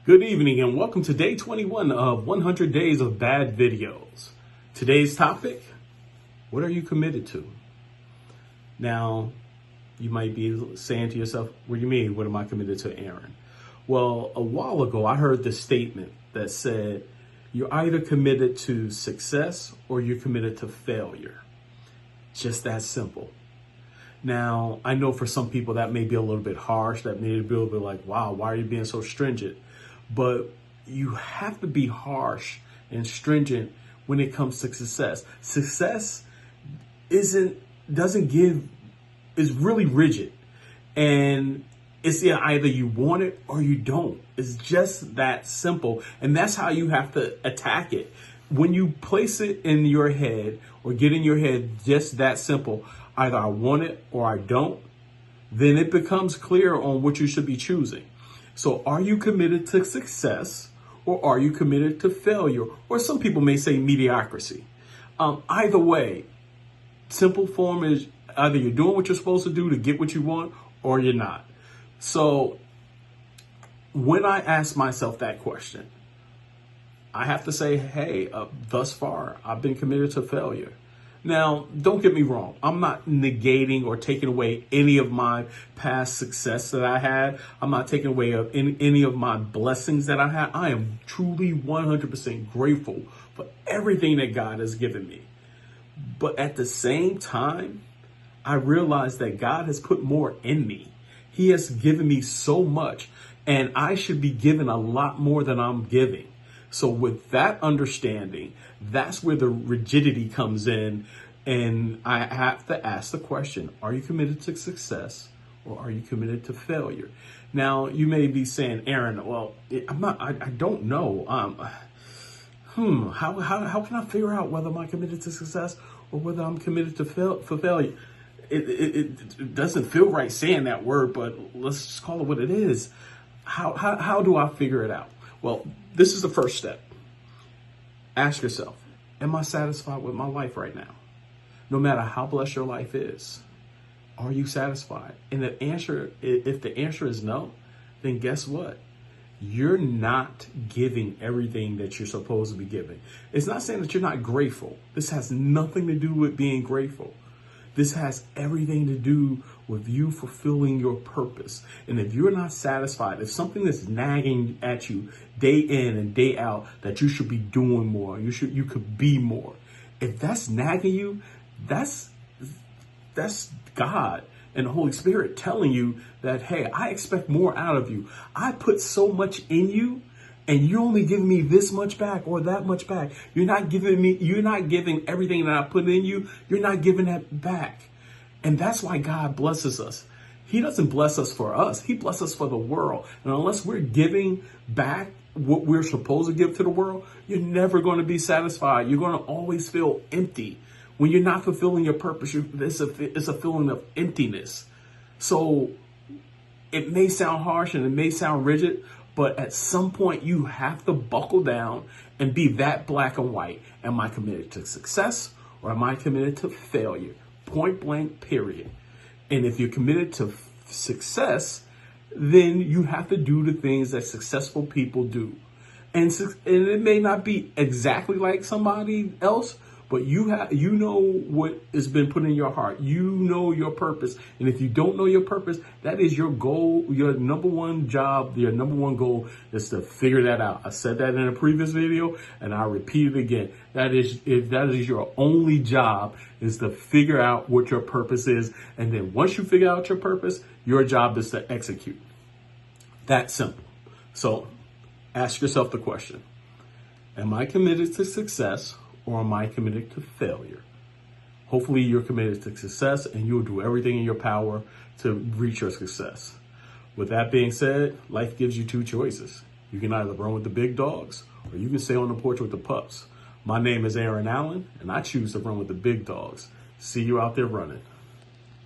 Good evening and welcome to day 21 of 100 Days of Bad Videos. Today's topic, what are you committed to? Now, you might be saying to yourself, what do you mean, what am I committed to, Aaron? Well, a while ago, I heard this statement that said, you're either committed to success or you're committed to failure. Just that simple. Now, I know for some people that may be a little bit harsh, that may be a little bit like, wow, why are you being so stringent? But you have to be harsh and stringent when it comes to success. Success is really rigid. And it's either you want it or you don't. It's just that simple. And that's how you have to attack it. When you place it in your head or get in your head just that simple, either I want it or I don't, then it becomes clear on what you should be choosing. So are you committed to success or are you committed to failure? Or some people may say mediocrity. Either way, simple form is either you're doing what you're supposed to do to get what you want or you're not. So when I ask myself that question, I have to say, hey, thus far, I've been committed to failure. Now, don't get me wrong. I'm not negating or taking away any of my past success that I had. I'm not taking away any of my blessings that I had. I am truly 100% grateful for everything that God has given me. But at the same time, I realize that God has put more in me. He has given me so much, and I should be given a lot more than I'm giving. So with that understanding, that's where the rigidity comes in. And I have to ask the question, are you committed to success or are you committed to failure? Now, you may be saying, Aaron, well, I don't know. How can I figure out whether I'm committed to success or whether I'm committed to failure? It doesn't feel right saying that word, but let's just call it what it is. How do I figure it out? Well, this is the first step. Ask yourself, am I satisfied with my life right now? No matter how blessed your life is, are you satisfied? And if the answer is no, then guess what? You're not giving everything that you're supposed to be giving. It's not saying that you're not grateful. This has nothing to do with being grateful. This has everything to do with you fulfilling your purpose. And if you're not satisfied, if something is nagging at you day in and day out that you should be doing more, you could be more. If that's nagging you, that's God and the Holy Spirit telling you that, hey, I expect more out of you. I put so much in you, and you're only giving me this much back or that much back. You're not giving everything that I put in you. You're not giving that back. And that's why God blesses us. He doesn't bless us for us. He blesses us for the world. And unless we're giving back what we're supposed to give to the world, you're never going to be satisfied. You're going to always feel empty. When you're not fulfilling your purpose, it's a feeling of emptiness. So it may sound harsh and it may sound rigid, but at some point you have to buckle down and be that black and white. Am I committed to success or am I committed to failure? Point blank, period. And if you're committed to success, then you have to do the things that successful people do. And it may not be exactly like somebody else, but you know what has been put in your heart. You know your purpose. And if you don't know your purpose, that is your goal. Your number one job, your number one goal is to figure that out. I said that in a previous video and I repeat it again. That is your only job, is to figure out what your purpose is. And then once you figure out your purpose, your job is to execute. That simple. So ask yourself the question, am I committed to success or am I committed to failure? Hopefully you're committed to success and you'll do everything in your power to reach your success. With that being said, life gives you two choices. You can either run with the big dogs or you can stay on the porch with the pups. My name is Aaron Allen and I choose to run with the big dogs. See you out there running.